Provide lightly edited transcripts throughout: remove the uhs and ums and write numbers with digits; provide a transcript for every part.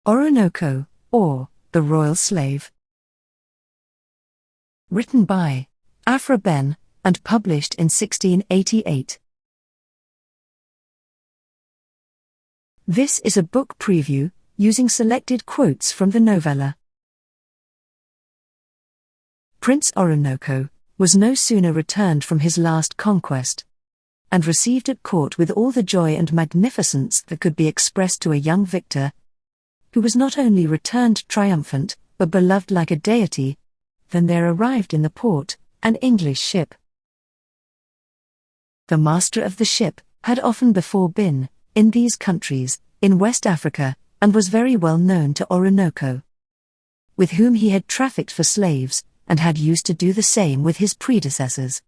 Oroonoko, or The Royal Slave. Written by Aphra Behn, and published in 1688. This is a book preview, using selected quotes from the novella. Prince Oroonoko was no sooner returned from his last conquest, and received at court with all the joy and magnificence that could be expressed to a young victor, who was not only returned triumphant, but beloved like a deity, than there arrived in the port an English ship. The master of the ship had often before been, in these countries, in West Africa, and was very well known to Oroonoko, with whom he had trafficked for slaves, and had used to do the same with his predecessors.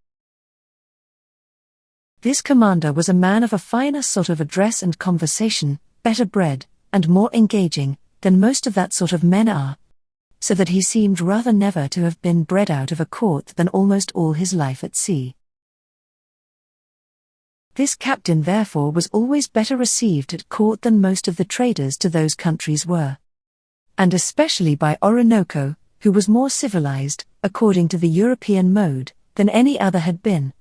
This commander was a man of a finer sort of address and conversation, better bred, and more engaging, than most of that sort of men are, so that he seemed rather never to have been bred out of a court than almost all his life at sea. This captain therefore was always better received at court than most of the traders to those countries were, and especially by Oroonoko, who was more civilized, according to the European mode, than any other had been,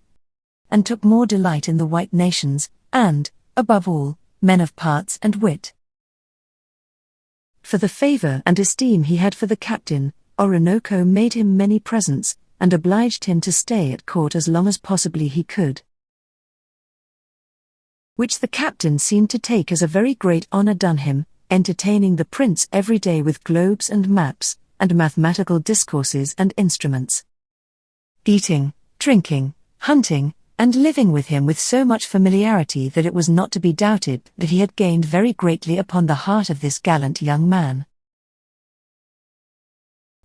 and took more delight in the white nations, and, above all, men of parts and wit. For the favor and esteem he had for the captain, Oroonoko made him many presents, and obliged him to stay at court as long as possibly he could, which the captain seemed to take as a very great honor done him, entertaining the prince every day with globes and maps, and mathematical discourses and instruments, eating, drinking, hunting, and living with him with so much familiarity that it was not to be doubted that he had gained very greatly upon the heart of this gallant young man.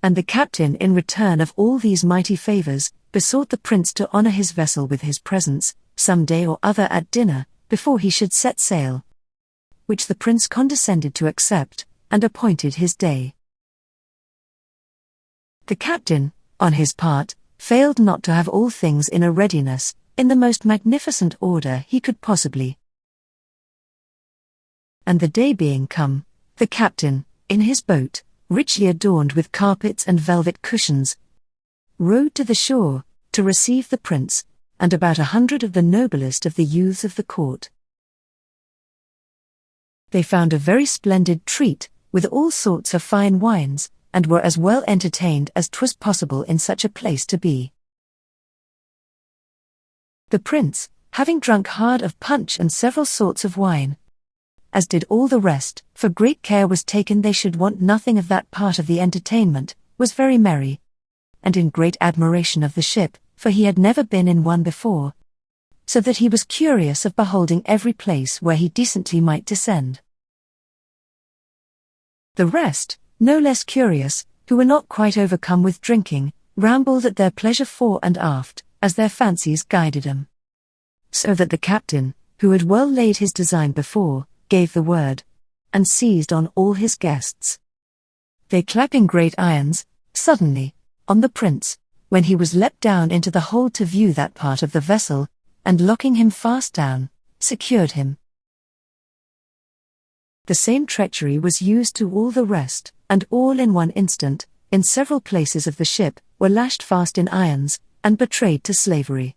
And the captain, in return of all these mighty favors, besought the prince to honor his vessel with his presence, some day or other at dinner, before he should set sail, which the prince condescended to accept, and appointed his day. The captain, on his part, failed not to have all things in a readiness, in the most magnificent order he could possibly. And the day being come, the captain, in his boat, richly adorned with carpets and velvet cushions, rowed to the shore, to receive the prince, and about 100 of the noblest of the youths of the court. They found a very splendid treat, with all sorts of fine wines, and were as well entertained as 'twas possible in such a place to be. The prince, having drunk hard of punch and several sorts of wine, as did all the rest, for great care was taken they should want nothing of that part of the entertainment, was very merry, and in great admiration of the ship, for he had never been in one before, so that he was curious of beholding every place where he decently might descend. The rest, no less curious, who were not quite overcome with drinking, rambled at their pleasure fore and aft, as their fancies guided them. So that the captain, who had well laid his design before, gave the word, and seized on all his guests. They clapping great irons, suddenly, on the prince, when he was leapt down into the hold to view that part of the vessel, and locking him fast down, secured him. The same treachery was used to all the rest, and all in one instant, in several places of the ship, were lashed fast in irons, and betrayed to slavery.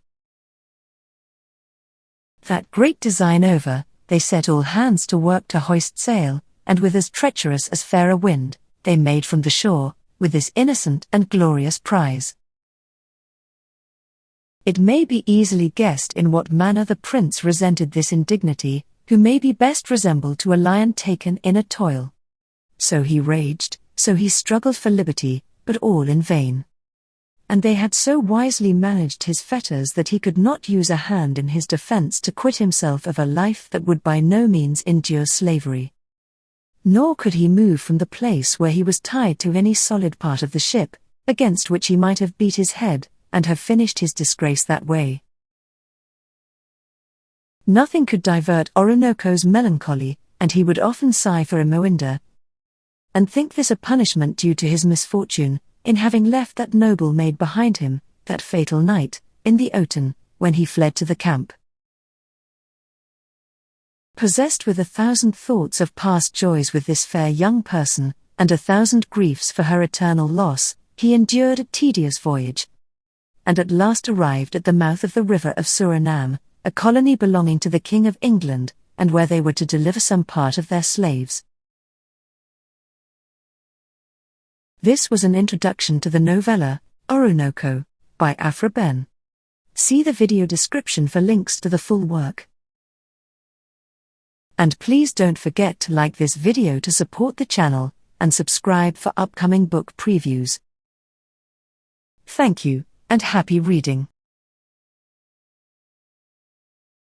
That great design over, they set all hands to work to hoist sail, and with as treacherous as fair a wind, they made from the shore, with this innocent and glorious prize. It may be easily guessed in what manner the prince resented this indignity, who may be best resembled to a lion taken in a toil. So he raged, so he struggled for liberty, but all in vain. And they had so wisely managed his fetters that he could not use a hand in his defense to quit himself of a life that would by no means endure slavery. Nor could he move from the place where he was tied to any solid part of the ship, against which he might have beat his head, and have finished his disgrace that way. Nothing could divert Oroonoko's melancholy, and he would often sigh for Imoinda, and think this a punishment due to his misfortune, in having left that noble maid behind him, that fatal night, in the Oton, when he fled to the camp. Possessed with 1,000 thoughts of past joys with this fair young person, and 1,000 griefs for her eternal loss, he endured a tedious voyage, and at last arrived at the mouth of the river of Surinam, a colony belonging to the King of England, and where they were to deliver some part of their slaves. This was an introduction to the novella, Oroonoko, by Aphra Behn. See the video description for links to the full work. And please don't forget to like this video to support the channel, and subscribe for upcoming book previews. Thank you, and happy reading.